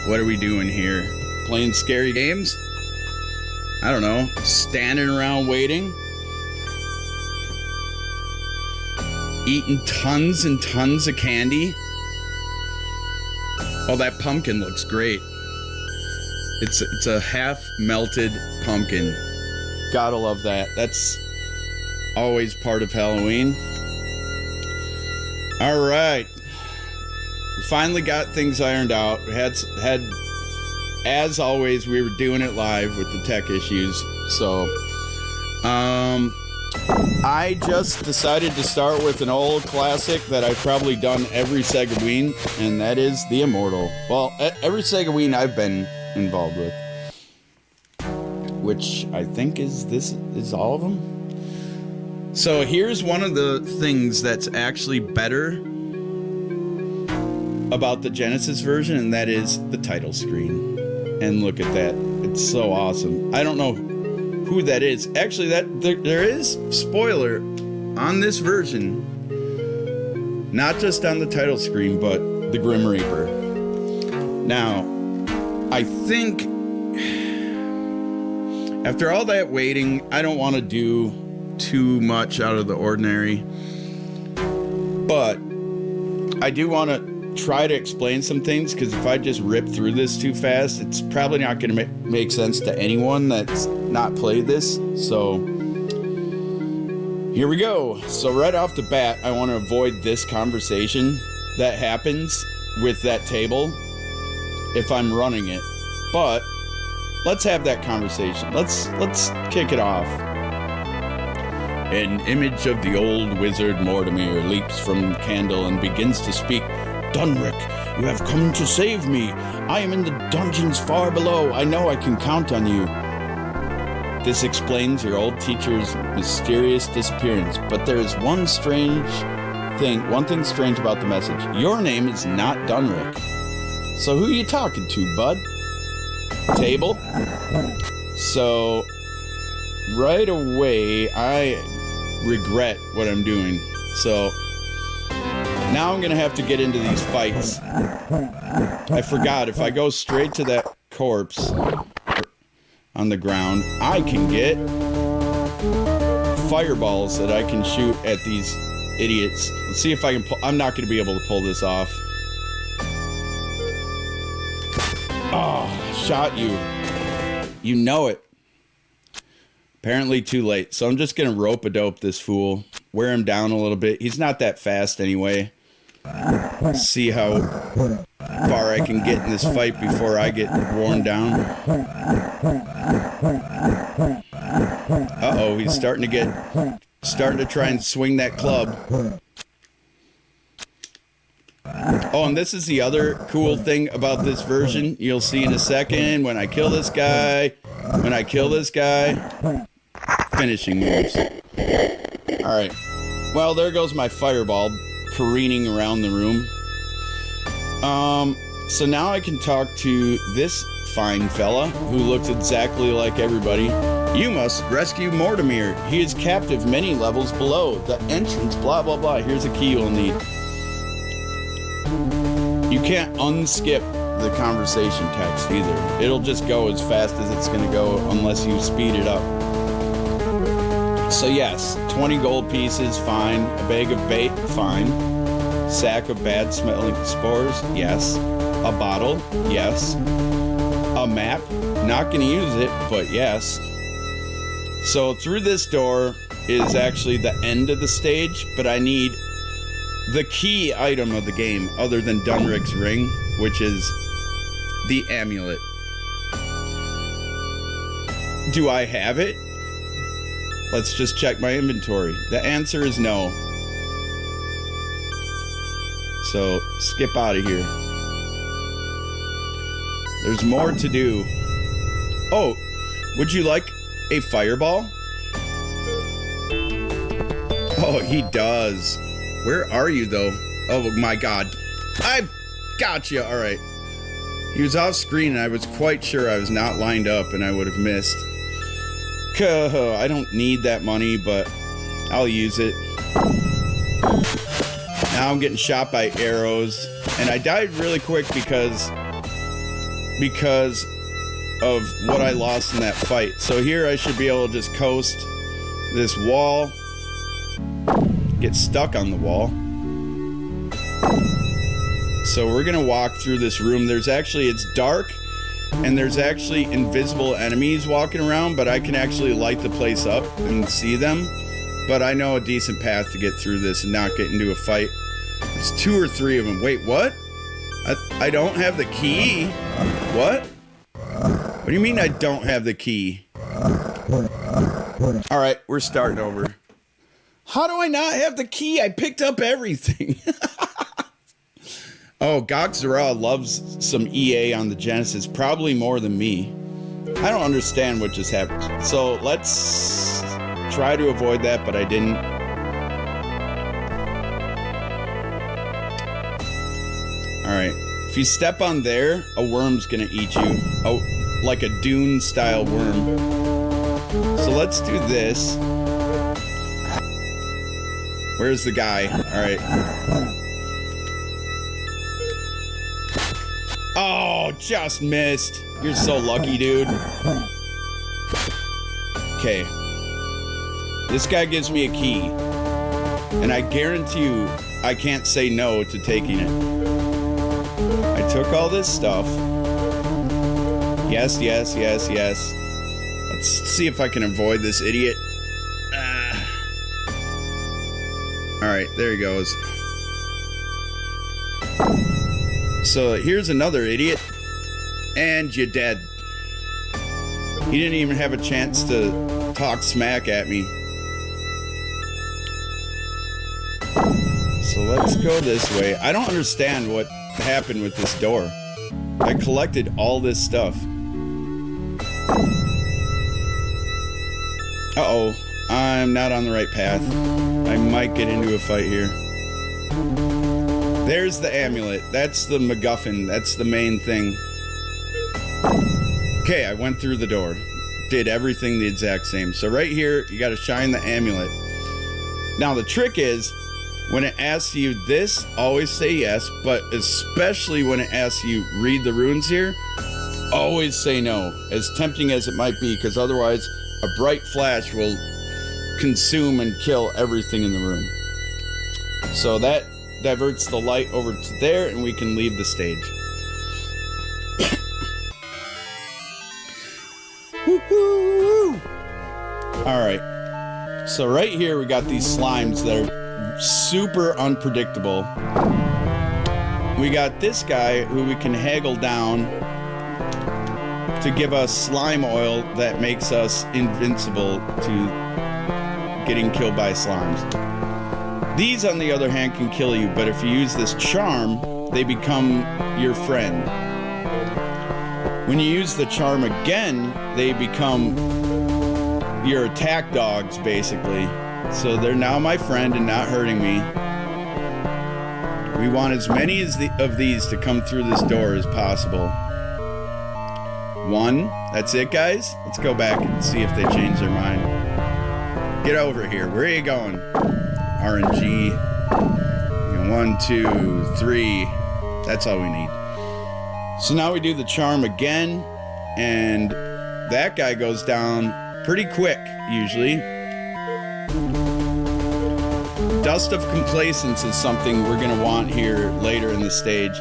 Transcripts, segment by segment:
What are we doing here? Playing scary games? I don't know. Standing around waiting? Eating tons and tons of candy? Oh, that pumpkin looks great. It's a half melted pumpkin. Gotta love that. That's always part of Halloween. All right. We finally got things ironed out. We had, as always, we were doing it live with the tech issues. So, I just decided to start with an old classic that I've probably done every SEGAWEEN, and that is the Immortal. Well, every SEGAWEEN I've been involved with, which I think is all of them. So here's one of the things that's actually better about the Genesis version, and that is the title screen. And look at that. It's so awesome. I don't know who that is. Actually, there is spoiler on this version. Not just on the title screen, but the Grim Reaper. Now, I think after all that waiting, I don't want to do too much out of the ordinary. But I do want to try to explain some things, because if I just rip through this too fast, it's probably not going to make sense to anyone that's not played this. So here we go. So right off the bat, I want to avoid this conversation that happens with that table if I'm running it. But let's have that conversation. Let's kick it off. An image of the old wizard Mortimer leaps from the candle and begins to speak. Dunrick, you have come to save me. I am in the dungeons far below. I know I can count on you. This explains your old teacher's mysterious disappearance, but there is one thing strange about the message. Your name is not Dunrick. So who are you talking to, bud? Table? So right away, I regret what I'm doing. So now I'm going to have to get into these fights. I forgot, if I go straight to that corpse on the ground, I can get fireballs that I can shoot at these idiots. Let's see if I can pull. I'm not going to be able to pull this off. Oh, shot you. You know it. Apparently too late. So I'm just going to rope-a-dope this fool. Wear him down a little bit. He's not that fast anyway. See how far I can get in this fight before I get worn down. Uh-oh, he's starting to try and swing that club. Oh, and this is the other cool thing about this version. You'll see in a second when I kill this guy. Finishing moves. Alright. Well, there goes my fireball careening around the room. So now I can talk to this fine fella who looks exactly like everybody. You must rescue Mortimer. He is captive many levels below. The entrance, blah, blah, blah. Here's a key you'll need. You can't unskip the conversation text either. It'll just go as fast as it's going to go unless you speed it up. So yes, 20 gold pieces, fine. A bag of bait, fine. Sack of bad smelling spores, yes. A bottle, yes. A map, not gonna use it, but yes. So through this door is actually the end of the stage, but I need the key item of the game other than Dunrick's ring, which is the amulet. Do I have it? Let's just check my inventory. The answer is no. So, skip out of here. There's more to do. Oh, would you like a fireball? Oh, he does. Where are you, though? Oh, my God. I got you. All right. He was off screen, and I was quite sure I was not lined up, and I would have missed. I don't need that money, but I'll use it. Now I'm getting shot by arrows, and I died really quick because because of what I lost in that fight. So here I should be able to just coast this wall, get stuck on the wall. So we're gonna walk through this room. There's actually, it's dark, and there's actually invisible enemies walking around, but I can actually light the place up and see them. But I know a decent path to get through this and not get into a fight. There's 2 or 3 of them. Wait, what? I don't have the key? What? What do you mean I don't have the key? All right, we're starting over. How do I not have the key? I picked up everything. Oh, Gogzara loves some EA on the Genesis, probably more than me. I don't understand what just happened. So let's try to avoid that, but I didn't. All right, if you step on there, a worm's gonna eat you. Oh, like a Dune style worm. So let's do this. Where's the guy? All right. Oh, just missed. You're so lucky, dude. Okay. This guy gives me a key. And I guarantee you, I can't say no to taking it. I took all this stuff. Yes, yes, yes, yes. Let's see if I can avoid this idiot. Alright, there he goes. So here's another idiot. And you're dead. He didn't even have a chance to talk smack at me. So let's go this way. I don't understand what happened with this door. I collected all this stuff. Uh-oh. I'm not on the right path. I might get into a fight here. There's the amulet. That's the MacGuffin. That's the main thing. Okay, I went through the door. Did everything the exact same. So right here, you gotta shine the amulet. Now the trick is, when it asks you this, always say yes, but especially when it asks you read the runes here, always say no, as tempting as it might be, because otherwise a bright flash will consume and kill everything in the room. So that diverts the light over to there, and we can leave the stage. Alright, so right here we got these slimes that are super unpredictable. We got this guy who we can haggle down to give us slime oil that makes us invincible to getting killed by slimes. These, on the other hand, can kill you, but if you use this charm, they become your friend. When you use the charm again, they become your attack dogs, basically. So they're now my friend and not hurting me. We want as many of these to come through this door as possible. 1. That's it, guys. Let's go back and see if they change their mind. Get over here. Where are you going? RNG. 1, 2, 3. That's all we need. So now we do the charm again, and that guy goes down pretty quick, usually. Dust of Complacence is something we're going to want here later in the stage.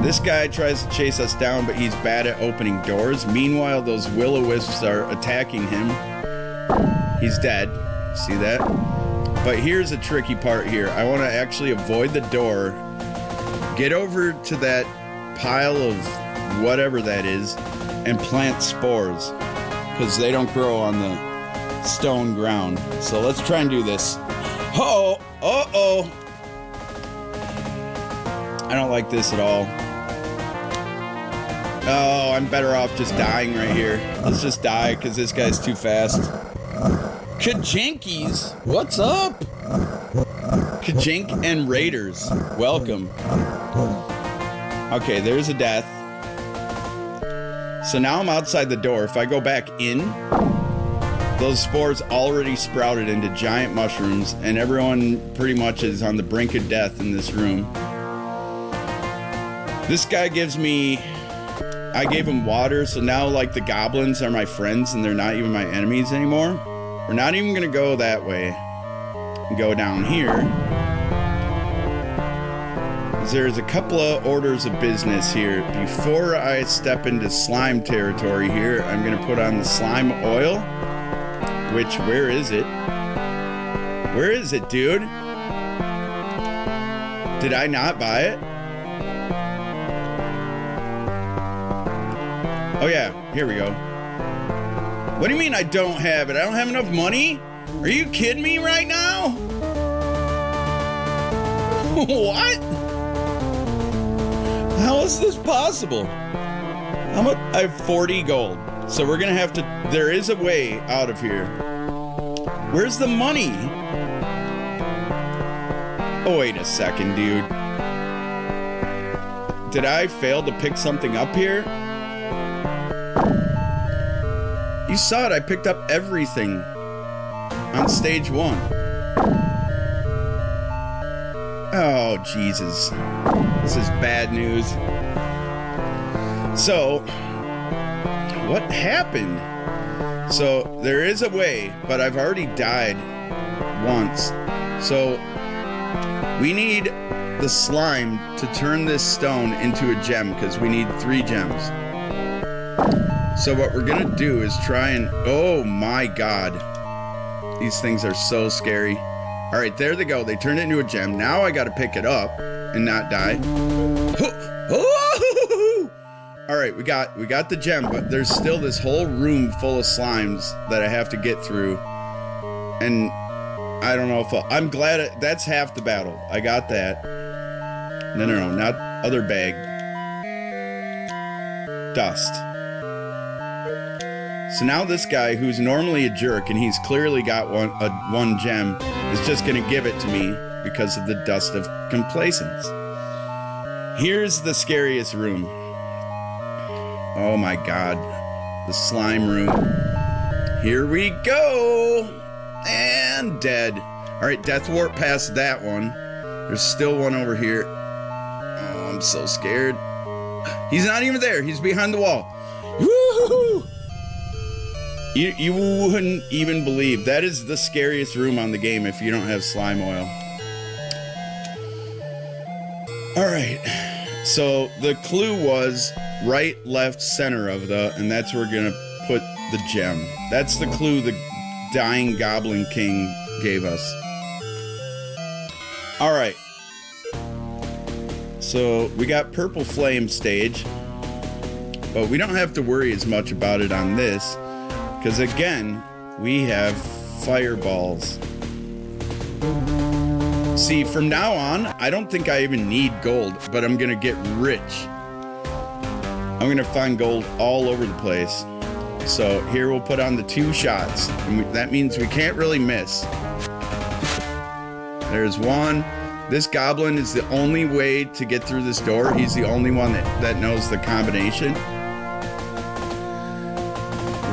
This guy tries to chase us down, but he's bad at opening doors. Meanwhile, those will-o-wisps are attacking him. He's dead. See that? But here's a tricky part here. I want to actually avoid the door, get over to that pile of whatever that is, and plant spores, because they don't grow on the stone ground. So let's try and do this. Uh-oh! Uh-oh! I don't like this at all. Oh, I'm better off just dying right here. Let's just die, because this guy's too fast. Kajinkies! What's up? Kajink and Raiders. Welcome. Okay, there's a death. So now I'm outside the door. If I go back in, those spores already sprouted into giant mushrooms, and everyone pretty much is on the brink of death in this room. This guy gives me I gave them water, so now like the goblins are my friends and they're not even my enemies anymore. We're not even gonna go that way. Go down here. There's a couple of orders of business here. Before I step into slime territory here, I'm gonna put on the slime oil. Which, where is it? Where is it, dude? Did I not buy it? Oh yeah, here we go. What do you mean I don't have it? I don't have enough money? Are you kidding me right now? What? How is this possible? I have 40 gold. So we're gonna have to, there is a way out of here. Where's the money? Oh, wait a second, dude. Did I fail to pick something up here? You saw it, I picked up everything on stage 1. Oh, Jesus. This is bad news. So, what happened? So, there is a way, but I've already died once. So, we need the slime to turn this stone into a gem, because we need 3 gems. So what we're gonna do is try and, oh my God. These things are so scary. All right, there they go. They turned it into a gem. Now I gotta pick it up and not die. All right, we got the gem, but there's still this whole room full of slimes that I have to get through. And I don't know if I'm glad that's half the battle. I got that. No, not other bag. Dust. So now this guy, who's normally a jerk, and he's clearly got one gem, is just gonna give it to me because of the dust of complacence. Here's the scariest room. Oh my God, the slime room. Here we go, and dead. All right, death warp past that one. There's still one over here. Oh, I'm so scared. He's not even there. He's behind the wall. Woo-hoo-hoo! You wouldn't even believe. That is the scariest room on the game if you don't have slime oil. Alright, so the clue was right, left, center of and that's where we're gonna put the gem. That's the clue the dying Goblin King gave us. Alright. So we got Purple Flame stage, but we don't have to worry as much about it on this. Because again, we have fireballs. See, from now on, I don't think I even need gold, but I'm gonna get rich. I'm gonna find gold all over the place. So here we'll put on the 2 shots, and that means we can't really miss. There's one. This goblin is the only way to get through this door. He's the only one that knows the combination.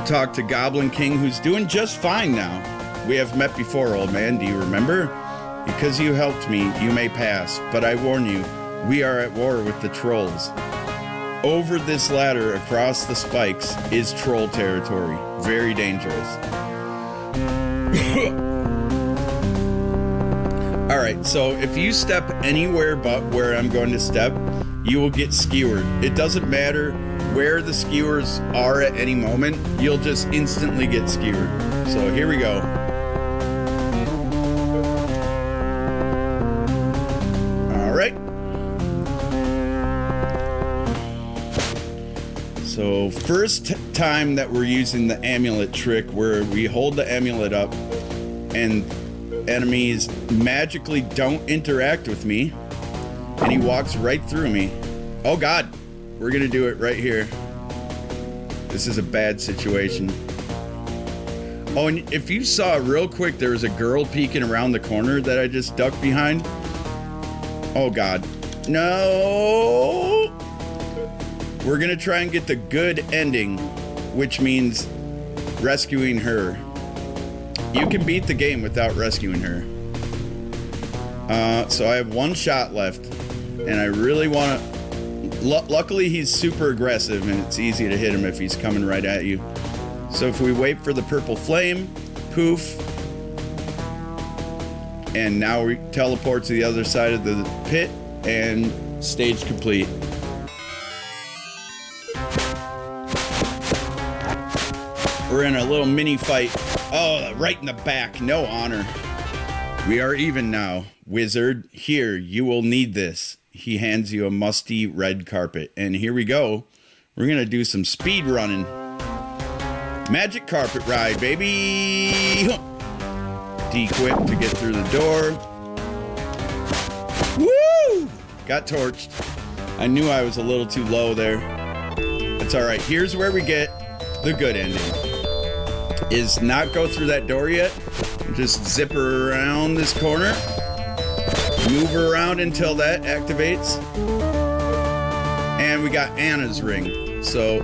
Talk to Goblin King, who's doing just fine now. We have met before, old man, do you remember? Because you helped me, you may pass, but I warn you, we are at war with the trolls. Over this ladder, across the spikes, is troll territory. Very dangerous. Alright, so if you step anywhere but where I'm going to step, you will get skewered. It doesn't matter where the skewers are at any moment, you'll just instantly get skewered. So here we go. All right. So first time that we're using the amulet trick, where we hold the amulet up and enemies magically don't interact with me, and he walks right through me. Oh God. We're gonna do it right here. This is a bad situation. Oh, and if you saw real quick, there was a girl peeking around the corner that I just ducked behind. Oh God, no! We're gonna try and get the good ending, which means rescuing her. You can beat the game without rescuing her. So I have 1 shot left, and I really want to Luckily, he's super aggressive, and it's easy to hit him if he's coming right at you. So if we wait for the purple flame, poof, and now we teleport to the other side of the pit, and stage complete. We're in a little mini fight. Oh, right in the back. No honor. We are even now. Wizard, here, you will need this. He hands you a musty red carpet. And here we go. We're going to do some speed running. Magic carpet ride, baby. De-equip to get through the door. Woo! Got torched. I knew I was a little too low there. It's all right. Here's where we get the good ending. Is not go through that door yet. Just zip her around this corner. Move her around until that activates. And we got Anna's ring. So,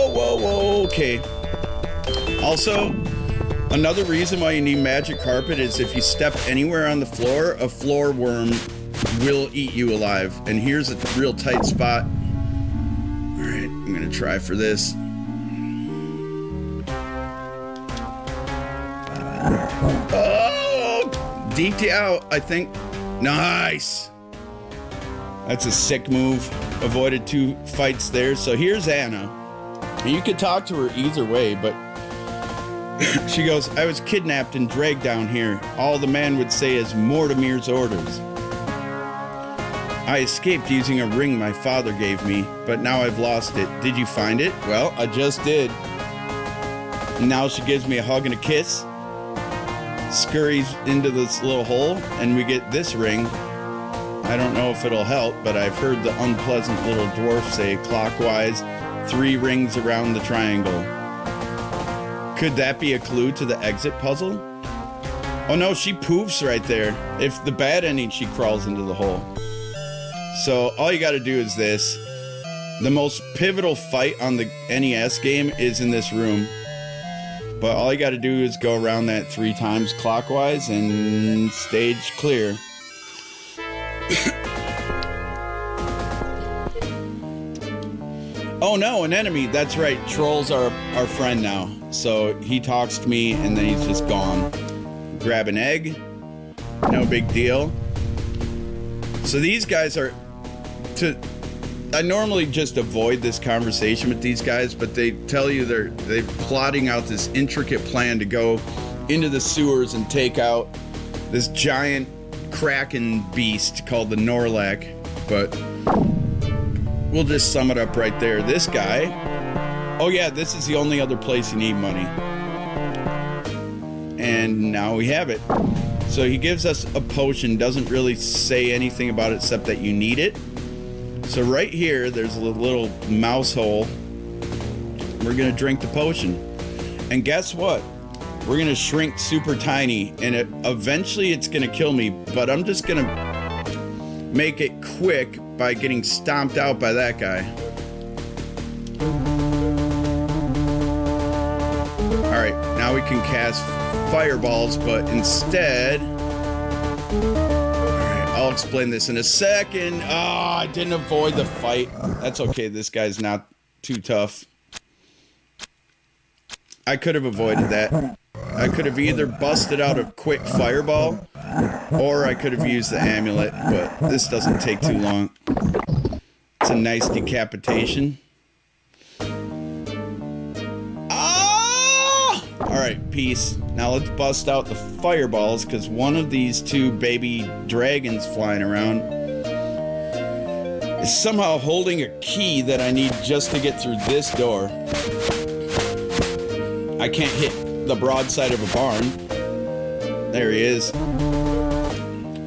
whoa, okay. Also, another reason why you need magic carpet is if you step anywhere on the floor, a floor worm will eat you alive. And here's a real tight spot. All right, I'm gonna try for this. Oh, deked you out, I think. Nice. That's a sick move. Avoided 2 fights there. So here's Anna. And you could talk to her either way, but she goes, I was kidnapped and dragged down here. All the man would say is Mortimer's orders. I escaped using a ring my father gave me, but now I've lost it. Did you find it? Well, I just did. Now she gives me a hug and a kiss. Scurries into this little hole, and we get this ring. I don't know if it'll help, but I've heard the unpleasant little dwarf say clockwise, 3 rings around the triangle. Could that be a clue to the exit puzzle? Oh no, she poofs right there. If the bad ending, she crawls into the hole. So all you gotta do is this. The most pivotal fight on the NES game is in this room. But all you got to do is go around that 3 times clockwise and stage clear. Oh no, an enemy. That's right. Trolls are our friend now. So he talks to me and then he's just gone. Grab an egg. No big deal. So these guys are... I normally just avoid this conversation with these guys, but they tell you they're plotting out this intricate plan to go into the sewers and take out this giant kraken beast called the Norlac. But we'll just sum it up right there. This guy, oh yeah, this is the only other place you need money. And now we have it. So he gives us a potion, doesn't really say anything about it except that you need it. So right here, there's a little mouse hole. We're gonna drink the potion. And guess what? We're gonna shrink super tiny, and eventually it's gonna kill me, but I'm just gonna make it quick by getting stomped out by that guy. All right, now we can cast fireballs, but instead... I'll explain this in a second. Oh, I didn't avoid the fight. That's okay. This guy's not too tough. I could have avoided that. I could have either busted out a quick fireball or I could have used the amulet, but this doesn't take too long. It's a nice decapitation. Ah! All right, peace. Now let's bust out the fireballs because one of these 2 baby dragons flying around is somehow holding a key that I need just to get through this door. I can't hit the broadside of a barn. There he is. All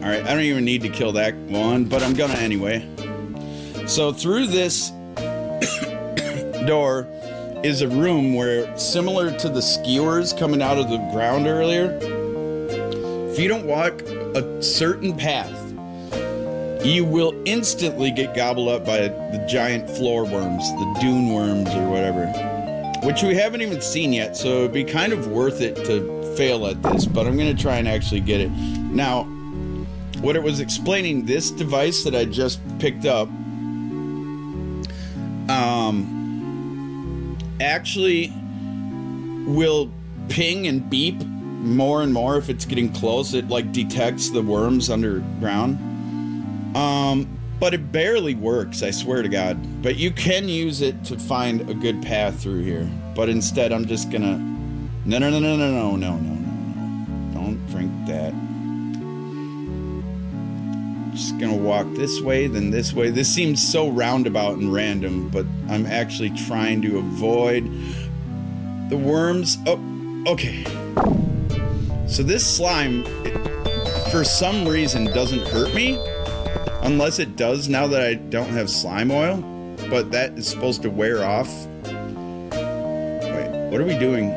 right, I don't even need to kill that one, but I'm gonna anyway. So through this door is a room where, similar to the skewers coming out of the ground earlier, if you don't walk a certain path, you will instantly get gobbled up by the giant floor worms, the dune worms or whatever, which we haven't even seen yet, so it'd be kind of worth it to fail at this, but I'm going to try and actually get it. Now, what it was explaining, this device that I just picked up actually will ping and beep more and more if it's getting close. It like detects the worms underground. But it barely works, I swear to God. But you can use it to find a good path through here. But instead, I'm just gonna... No. Don't drink that. Just gonna walk this way, then this way. This seems so roundabout and random, but I'm actually trying to avoid the worms. Oh, okay. So this slime, for some reason, doesn't hurt me. Unless it does now that I don't have slime oil. But that is supposed to wear off. Wait, what are we doing?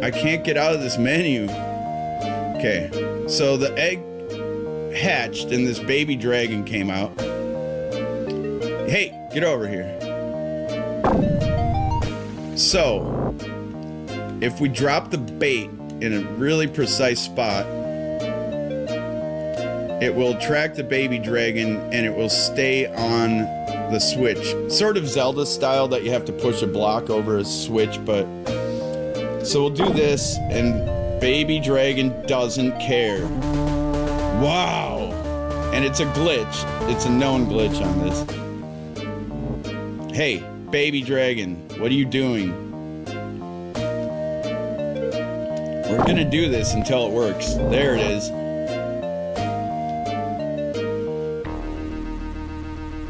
I can't get out of this menu. Okay, so the egg hatched and this baby dragon came out. Hey, get over here. So, if we drop the bait in a really precise spot, it will attract the baby dragon and it will stay on the switch. Sort of Zelda style that you have to push a block over a switch, but... So we'll do this and baby dragon doesn't care. Wow! And it's a glitch. It's a known glitch on this. Hey, baby dragon, what are you doing? We're gonna do this until it works. There it is.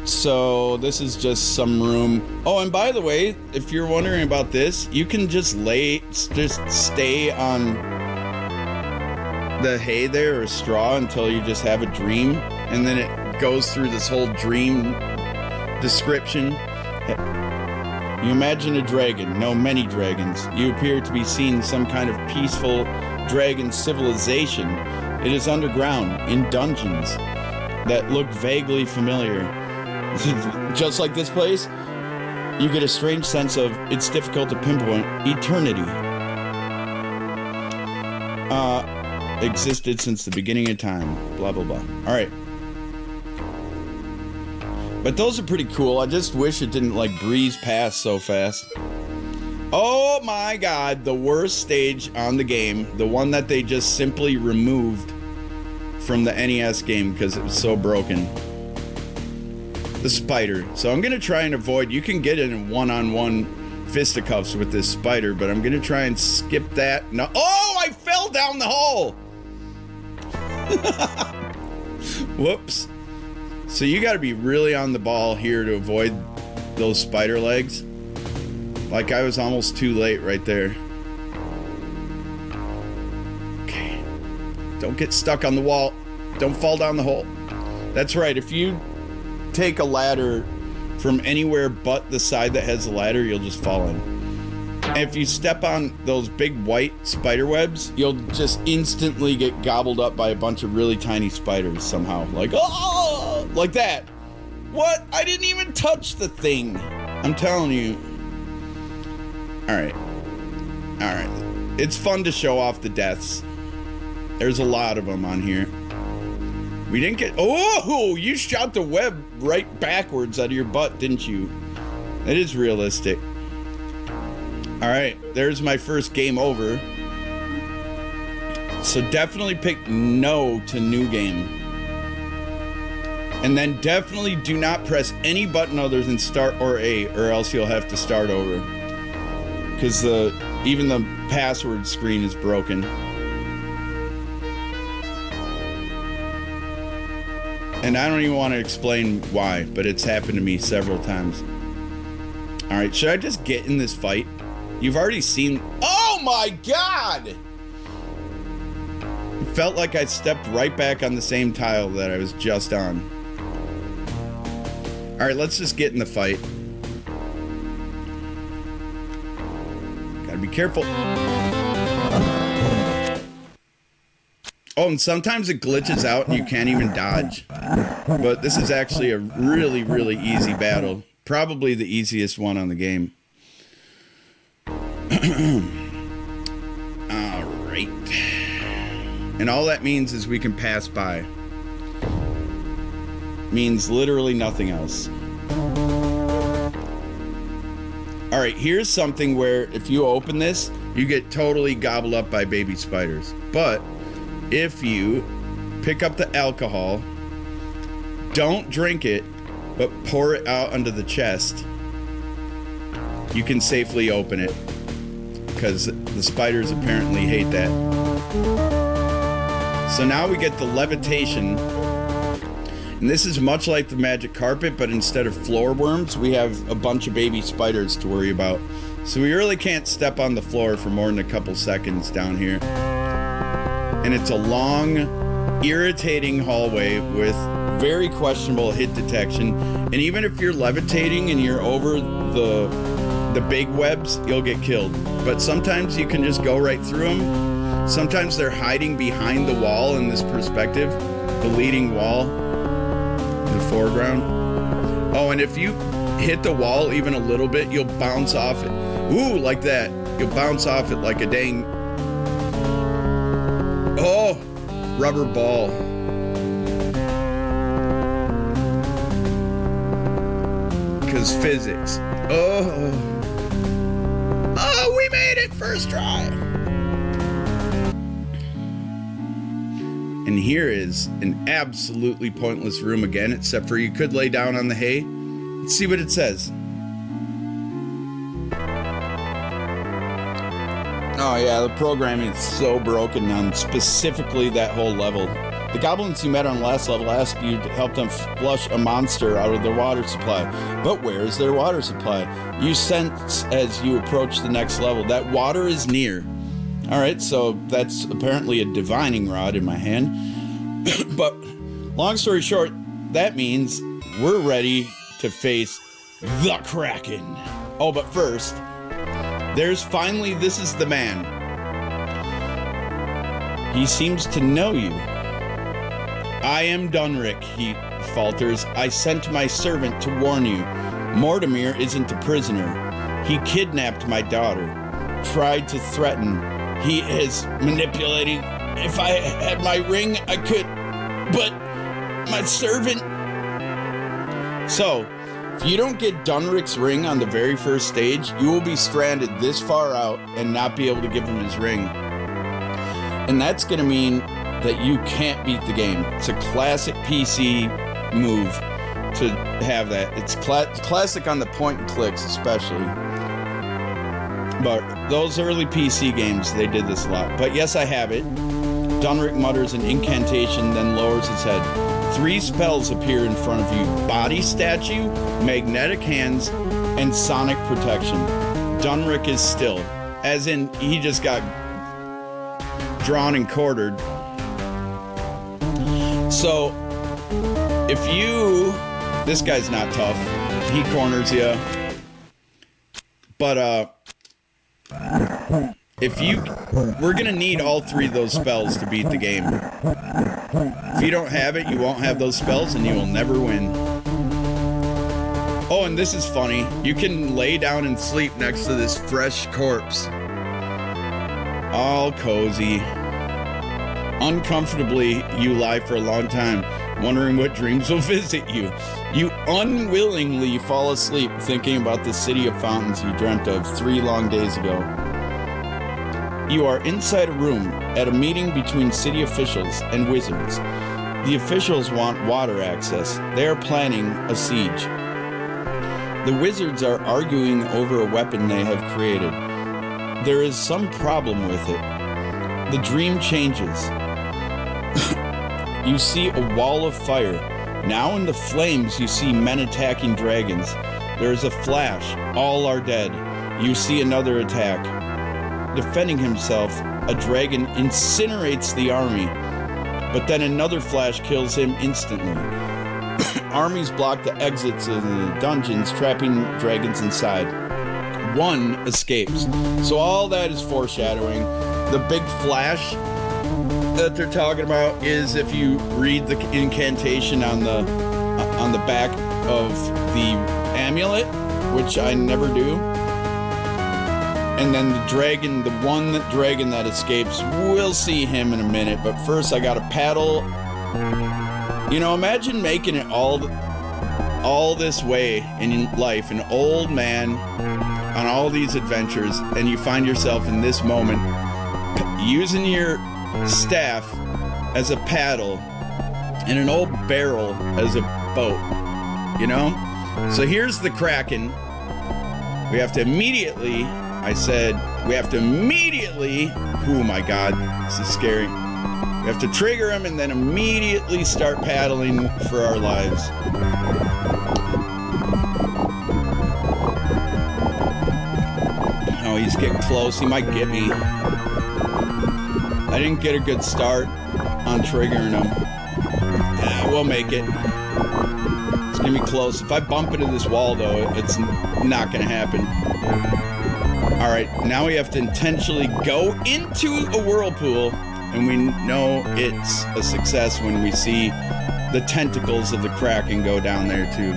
So this is just some room. Oh, and by the way, if you're wondering about this, you can just stay on the hay there or straw until you just have a dream, and then it goes through this whole dream description. You imagine a dragon, no, many dragons. You appear to be seeing some kind of peaceful dragon civilization. It is underground in dungeons that look vaguely familiar. Just like this place, you get a strange sense of it's difficult to pinpoint eternity. Existed since the beginning of time. Blah, blah, blah. Alright. But those are pretty cool. I just wish it didn't, like, breeze past so fast. Oh my god, the worst stage on the game. The one that they just simply removed from the NES game because it was so broken. The spider. So I'm gonna try and avoid... You can get it in one-on-one fisticuffs with this spider, but I'm gonna try and skip that. No. Oh, I fell down the hole! Whoops. So you gotta be really on the ball here to avoid those spider legs. Like I was almost too late right there. Okay. Don't get stuck on the wall. Don't fall down the hole. That's right, if you take a ladder from anywhere but the side that has the ladder, you'll just fall in. And if you step on those big white spider webs, you'll just instantly get gobbled up by a bunch of really tiny spiders somehow. Like, oh, like that. What? I didn't even touch the thing. I'm telling you. Alright. Alright. It's fun to show off the deaths. There's a lot of them on here. We didn't get... Oh! You shot the web right backwards out of your butt, didn't you? It is realistic. Alright, there's my first game over. So definitely pick no to new game. And then definitely do not press any button other than start or A, or else you'll have to start over. Because even the password screen is broken. And I don't even want to explain why, but it's happened to me several times. Alright, should I just get in this fight? You've already seen... Oh my god! It felt like I stepped right back on the same tile that I was just on. Alright, let's just get in the fight. Gotta be careful. Oh, and sometimes it glitches out and you can't even dodge. But this is actually a really, really easy battle. Probably the easiest one on the game. Alright. And all that means is we can pass by. Means literally nothing else. All right, here's something where if you open this, you get totally gobbled up by baby spiders. But if you pick up the alcohol, don't drink it, but pour it out onto the chest, you can safely open it, because the spiders apparently hate that. So now we get the levitation, and this is much like the magic carpet, but instead of floor worms, we have a bunch of baby spiders to worry about. So we really can't step on the floor for more than a couple seconds down here. And it's a long, irritating hallway with very questionable hit detection. And even if you're levitating and you're over the big webs, you'll get killed. But sometimes you can just go right through them. Sometimes they're hiding behind the wall in this perspective, the leading wall, the foreground. Oh, and if you hit the wall even a little bit, you'll bounce off it. Ooh, like that. You'll bounce off it like a dang... Oh, rubber ball. Because physics. Oh, we made it first try. And here is an absolutely pointless room again, except for you could lay down on the hay. Let's see what it says. Oh yeah, the programming is so broken on specifically that whole level. The goblins you met on the last level asked you to help them flush a monster out of their water supply. But where is their water supply? You sense as you approach the next level that water is near. Alright, so that's apparently a divining rod in my hand. But long story short, that means we're ready to face the Kraken. Oh, but first, there's finally, this is the man. He seems to know you. I am Dunrick, he falters. I sent my servant to warn you. Mortimer isn't a prisoner. He kidnapped my daughter, tried to threaten. He is manipulating. If I had my ring, I could, but my servant... So, if you don't get Dunrick's ring on the very first stage, you will be stranded this far out and not be able to give him his ring. And that's going to mean that you can't beat the game. It's a classic PC move to have that. It's classic on the point and clicks especially. But those early PC games, they did this a lot. But yes, I have it. Dunrick mutters an incantation, then lowers his head. 3 spells appear in front of you. Body statue, magnetic hands, and sonic protection. Dunrick is still. As in, he just got drawn and quartered. So, if you... This guy's not tough. He corners you. But, if you... We're gonna need all 3 of those spells to beat the game. If you don't have it, you won't have those spells and you will never win. Oh, and this is funny. You can lay down and sleep next to this fresh corpse. All cozy. Uncomfortably, you lie for a long time, wondering what dreams will visit you. You unwillingly fall asleep thinking about the city of fountains you dreamt of 3 long days ago. You are inside a room at a meeting between city officials and wizards. The officials want water access. They are planning a siege. The wizards are arguing over a weapon they have created. There is some problem with it. The dream changes. You see a wall of fire. Now in the flames you see men attacking dragons. There is a flash. All are dead. You see another attack. Defending himself, a dragon incinerates the army, but then another flash kills him instantly. Armies block the exits of the dungeons, trapping dragons inside. One escapes. So all that is foreshadowing. The big flash that they're talking about is if you read the incantation on the back of the amulet, which I never do. And then the dragon, dragon that escapes, we'll see him in a minute. But first I gotta paddle. You know, imagine making it all all this way in life, an old man on all these adventures, and you find yourself in this moment using your staff as a paddle and an old barrel as a boat, you know? So here's the Kraken. We have to immediately, oh my God, this is scary. We have to trigger him and then immediately start paddling for our lives. Oh, he's getting close. He might get me. I didn't get a good start on triggering him. We'll make it. It's gonna be close. If I bump into this wall, though, it's not gonna happen. All right, now we have to intentionally go into a whirlpool, and we know it's a success when we see the tentacles of the Kraken go down there, too.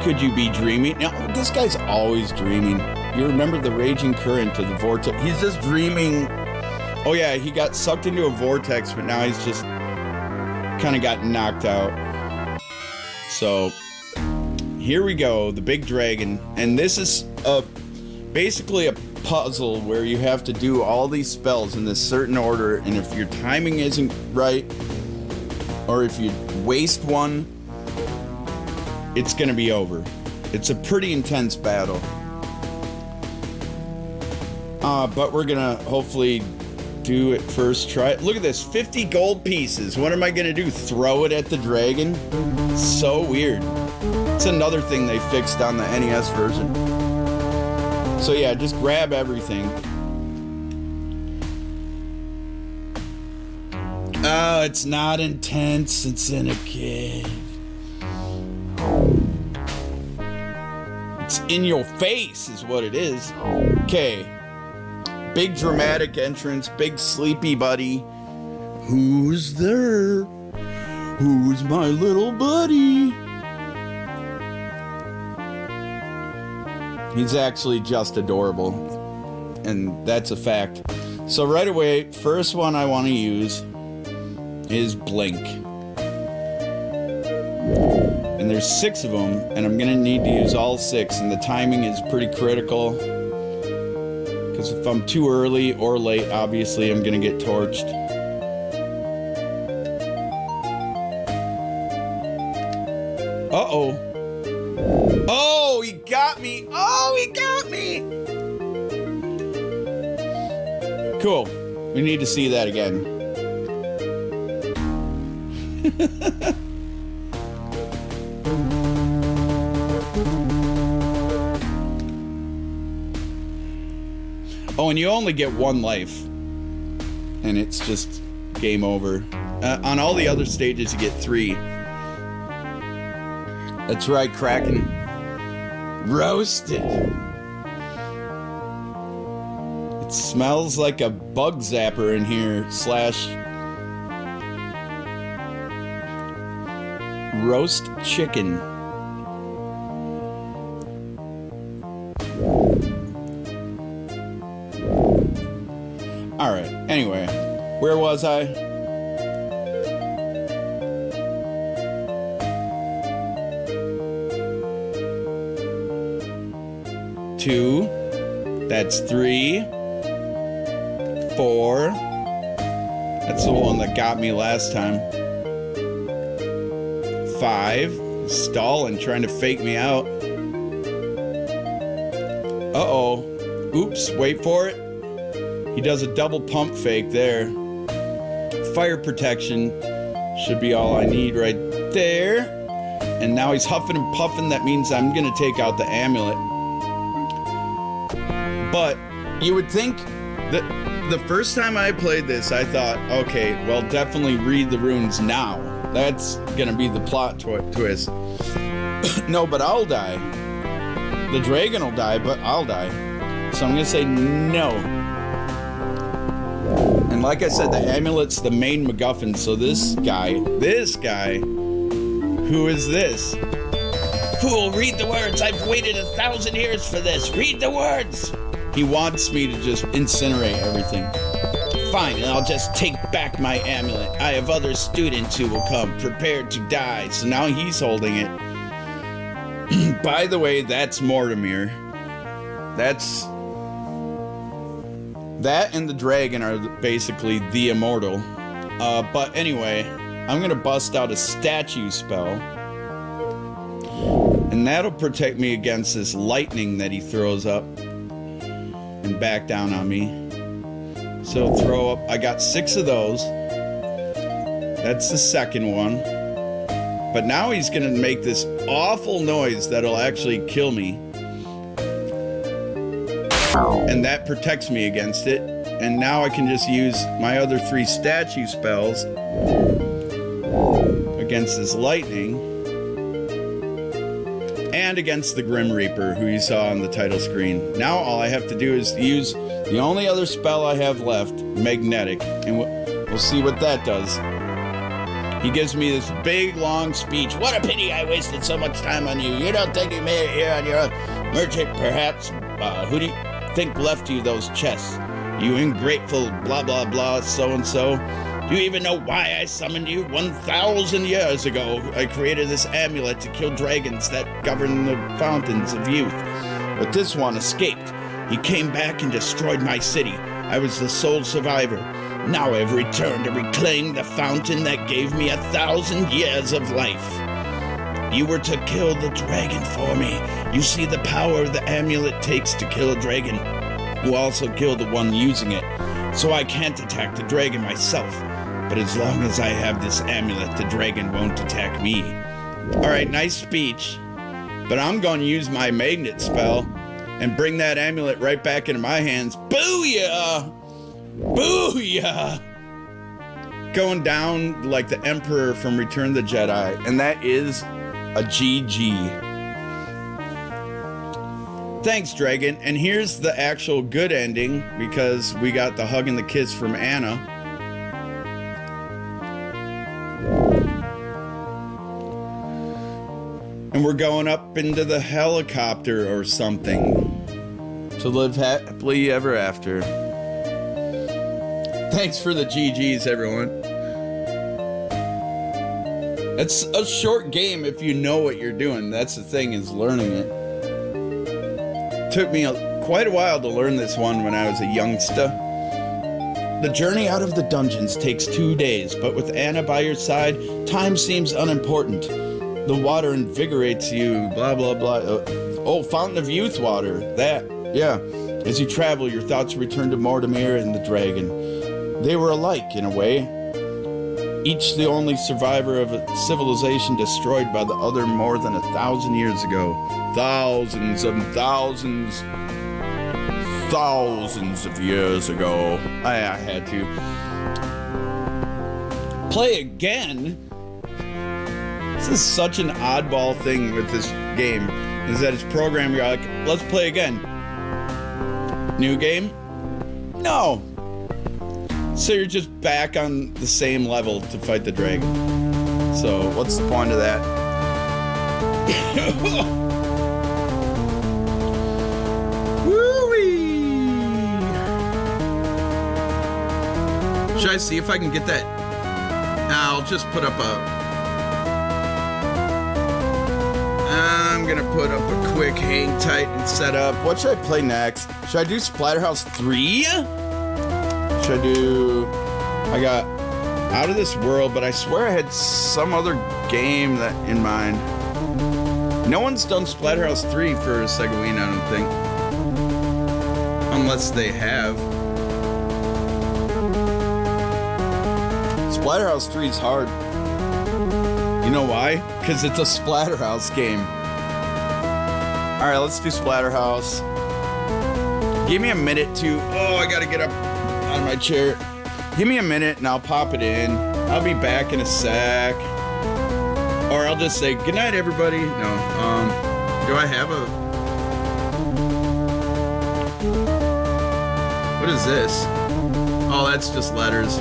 Could you be dreaming? No, this guy's always dreaming. You remember the raging current of the vortex. He's just dreaming. Oh, yeah, he got sucked into a vortex, but now he's just kind of got knocked out. So here we go, the big dragon. And this is basically a puzzle where you have to do all these spells in this certain order. And if your timing isn't right, or if you waste one, it's going to be over. It's a pretty intense battle. But we're going to hopefully do it first try. Look at this, 50 gold pieces. What am I going to do? Throw it at the dragon? So weird. It's another thing they fixed on the NES version. So yeah, just grab everything. Oh, it's not intense. It's in a cave. It's in your face is what it is. Okay. Big dramatic entrance, big sleepy buddy. Who's there? Who's my little buddy? He's actually just adorable, and that's a fact. So right away, first one I want to use is Blink. And there's 6 of them, and I'm going to need to use all 6, and the timing is pretty critical. Because if I'm too early or late, obviously I'm going to get torched. Uh-oh. Oh, he got me. Oh, he got me. Cool. We need to see that again. Oh, and you only get 1 life. And it's just game over. On all the other stages, you get 3. That's right, Kraken. Roasted. It smells like a bug zapper in here. / roast chicken. Alright, anyway, where was I? Two. That's 3. 4. That's the one that got me last time. 5. Stalling, trying to fake me out. Uh-oh. Oops, wait for it. He does a double pump fake there. Fire protection should be all I need right there. And now he's huffing and puffing. That means I'm going to take out the amulet. But you would think that the first time I played this, I thought, okay, well, definitely read the runes now. That's going to be the plot twist. No, but I'll die. The dragon will die, but I'll die. So I'm going to say no. And like I said, the amulet's the main MacGuffin, so this guy, who is this? Fool, read the words. I've waited 1,000 years for this. Read the words. He wants me to just incinerate everything. Fine, I'll just take back my amulet. I have other students who will come prepared to die. So now he's holding it. By the way, that's Mortimer. That and the dragon are basically the Immortal. But anyway, I'm gonna bust out a statue spell. And that'll protect me against this lightning that he throws up and back down on me. So throw up, I got 6 of those. That's the second one. But now he's gonna make this awful noise that'll actually kill me. And that protects me against it. And now I can just use my other 3 statue spells against this lightning. And against the Grim Reaper, who you saw on the title screen. Now all I have to do is use the only other spell I have left, Magnetic, and we'll see what that does. He gives me this big, long speech. What a pity I wasted so much time on you. You don't think you made it here on your own? Merchant, perhaps. Who do you think left you those chests? You ungrateful blah, blah, blah, so-and-so. Do you even know why I summoned you? 1,000 years ago, I created this amulet to kill dragons that govern the fountains of youth. But this one escaped. He came back and destroyed my city. I was the sole survivor. Now I've returned to reclaim the fountain that gave me 1,000 years of life. You were to kill the dragon for me. You see the power the amulet takes to kill a dragon, who also killed the one using it. So I can't attack the dragon myself. But as long as I have this amulet, the dragon won't attack me. Alright, nice speech. But I'm going to use my magnet spell and bring that amulet right back into my hands. Booyah! Booyah! Going down like the Emperor from Return of the Jedi. And that is a GG. Thanks, dragon. And here's the actual good ending, because we got the hug and the kiss from Anna. And we're going up into the helicopter or something to live happily ever after. Thanks for the GGs, everyone. It's a short game if you know what you're doing. That's the thing, is learning it. Took me quite a while to learn this one when I was a youngster. The journey out of the dungeons takes 2 days, but with Anna by your side, time seems unimportant. The water invigorates you, blah, blah, blah. Oh, Fountain of Youth water. That, yeah. As you travel, your thoughts return to Mortimer and the dragon. They were alike, in a way. Each the only survivor of a civilization destroyed by the other more than 1,000 years ago. Thousands and thousands of years ago. I had to. Play again? This is such an oddball thing with this game, is that it's programmed, you're like, let's play again. New game? No. So you're just back on the same level to fight the dragon. So what's the point of that? Woo-wee! Should I see if I can get that? I'll just put up a... I'm gonna put up a quick hang tight and set up. What should I play next? Should I do Splatterhouse 3? Should I do... I got Out of This World, but I swear I had some other game that in mind. No one's done Splatterhouse 3 for SEGAWEEN, I don't think. Unless they have. Splatterhouse 3 is hard. You know why? Because it's a Splatterhouse game. Alright, let's do Splatterhouse. Give me a minute to... Oh, I gotta get up out of my chair. Give me a minute and I'll pop it in. I'll be back in a sec. Or I'll just say, good night, everybody. No, do I have a... What is this? Oh, that's just letters.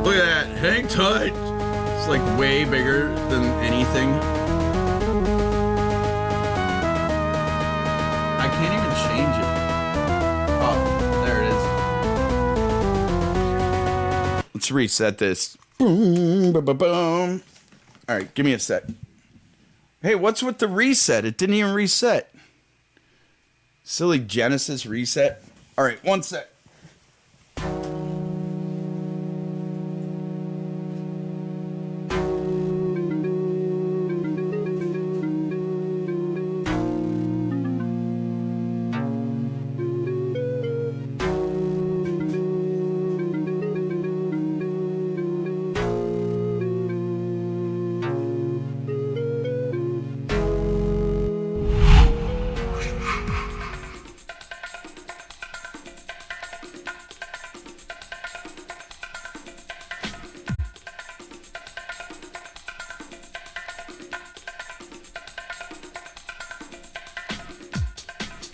Look at that. Hang tight. It's like way bigger than anything. I can't even change it. Oh, there it is. Let's reset this. Boom, ba, ba, boom. All right, give me a sec. Hey, what's with the reset? It didn't even reset. Silly Genesis reset. All right, one sec.